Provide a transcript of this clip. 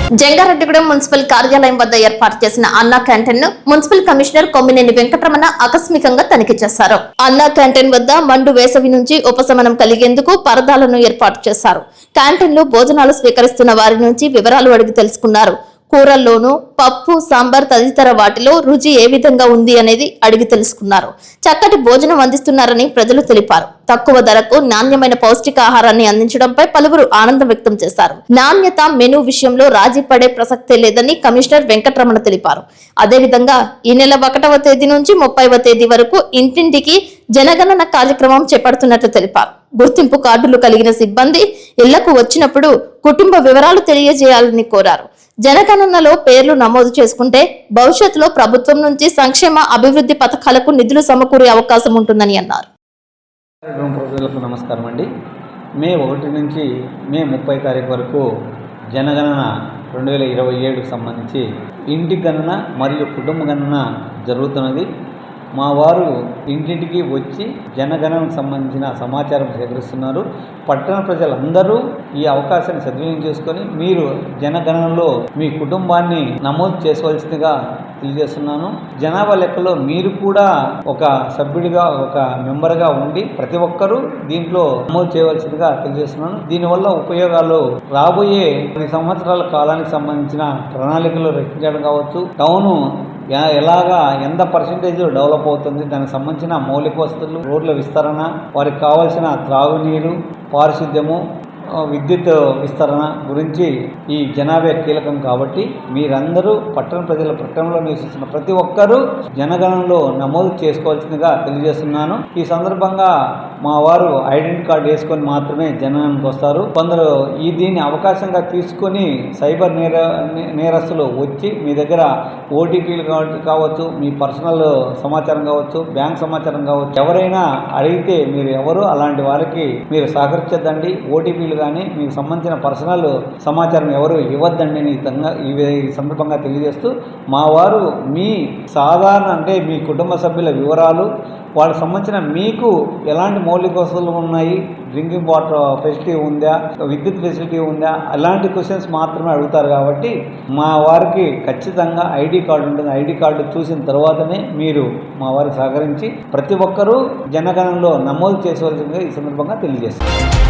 Jangareddygudem municipal కార్యాలయం వద్ద ఏర్పాటు చేసిన అన్నా క్యాంటీన్ ను మున్సిపల్ కమిషనర్ కొమ్మినేని వెంకటరమణ ఆకస్మికంగా తనిఖీ చేశారు. అన్నా క్యాంటీన్ వద్ద మండు వేసవి నుంచి ఉపశమనం కలిగేందుకు పరదాలను ఏర్పాటు చేశారు. క్యాంటీన్ లో భోజనాలు స్వీకరిస్తున్న వారి నుంచి వివరాలు అడిగి తెలుసుకున్నారు. కూరల్లోనూ పప్పు, సాంబార్ తదితర వాటిలో రుచి ఏ విధంగా ఉంది అనేది అడిగి తెలుసుకున్నారు. చక్కటి భోజనం అందిస్తున్నారని ప్రజలు తెలిపారు. తక్కువ ధరకు నాణ్యమైన పౌష్టికాహారాన్ని అందించడంపై పలువురు ఆనందం వ్యక్తం చేశారు. నాణ్యత, మెనూ విషయంలో రాజీ పడే ప్రసక్తే లేదని కమిషనర్ వెంకటరమణ తెలిపారు. అదేవిధంగా ఈ నెల 1వ తేదీ నుంచి 30వ తేదీ వరకు ఇంటింటికి జనగణన కార్యక్రమం చేపడుతున్నట్లు తెలిపారు. గుర్తింపు కార్డులు కలిగిన సిబ్బంది ఇళ్లకు వచ్చినప్పుడు కుటుంబ వివరాలు తెలియజేయాలని కోరారు. జనగణనలో పేర్లు నమోదు చేసుకుంటే భవిష్యత్తులో ప్రభుత్వం నుంచి సంక్షేమ అభివృద్ధి పథకాలకు నిధులు సమకూరే అవకాశం ఉంటుందని అన్నారు. ప్రజలకు నమస్కారం అండి. మే 1 నుంచి మే 30 తారీఖు వరకు జనగణన 2027కు సంబంధించి ఇంటి గణన మరియు కుటుంబ గణన జరుగుతున్నది. మా వారు ఇంటింటికి వచ్చి జనగణనకు సంబంధించిన సమాచారం సేకరిస్తున్నారు. పట్టణ ప్రజలందరూ ఈ అవకాశాన్ని సద్వినియోగం చేసుకొని మీరు జనగణనలో మీ కుటుంబాన్ని నమోదు చేసుకోవాల్సిందిగా తెలియజేస్తున్నాను. జనాభా లెక్కలో మీరు కూడా ఒక సభ్యుడిగా, ఒక మెంబర్గా ఉండి ప్రతి ఒక్కరూ దీంట్లో నమోదు చేయవలసిందిగా తెలియజేస్తున్నాను. దీనివల్ల ఉపయోగాలు రాబోయే 10 సంవత్సరాల కాలానికి సంబంధించిన ప్రణాళికలు రచించడం కావచ్చు, టౌను ఎలాగా ఎంత పర్సెంటేజ్ డెవలప్ అవుతుంది, దానికి సంబంధించిన మౌలిక వసతులు, రోడ్ల విస్తరణ, వారికి కావాల్సిన త్రాగునీరు, పారిశుద్ధ్యము, విద్యుత్ విస్తరణ గురించి ఈ జనాభా కీలకం. కాబట్టి మీరందరూ పట్టణంలో నివసిస్తున్న ప్రతి ఒక్కరూ జనగణనలో నమోదు చేసుకోవాల్సిందిగా తెలియజేస్తున్నాను. ఈ సందర్భంగా మా వారు ఐడెంటిటీ కార్డు వేసుకొని మాత్రమే జనగణనకు వస్తారు. కొందరు దీన్ని అవకాశంగా తీసుకొని సైబర్ నేరస్తులు వచ్చి మీ దగ్గర ఓటీపీలు కావచ్చు, మీ పర్సనల్ సమాచారం కావచ్చు, బ్యాంక్ సమాచారం కావచ్చు, ఎవరైనా అడిగితే మీరు ఎవరు అలాంటి వారికి మీరు సహకరించద్దండి. ఓటీపీలు కానీ మీకు సంబంధించిన పర్సనల్ సమాచారం ఎవరు ఇవ్వద్దండి అని ఈ సందర్భంగా తెలియజేస్తూ, మా వారు మీ సాధారణ అంటే మీ కుటుంబ సభ్యుల వివరాలు, వాళ్ళకి సంబంధించిన మీకు ఎలాంటి మౌలిక వసతులు ఉన్నాయి, డ్రింకింగ్ వాటర్ ఫెసిలిటీ ఉందా, విద్యుత్ ఫెసిలిటీ ఉందా, అలాంటి క్వశ్చన్స్ మాత్రమే అడుగుతారు. కాబట్టి మా వారికి ఖచ్చితంగా ఐడి కార్డు ఉంటుంది. ఐడి కార్డు చూసిన తర్వాతనే మీరు మా వారికి సహకరించి ప్రతి ఒక్కరూ జనగణనలో నమోదు చేసుకోవాల్సిందిగా ఈ సందర్భంగా తెలియజేస్తారు.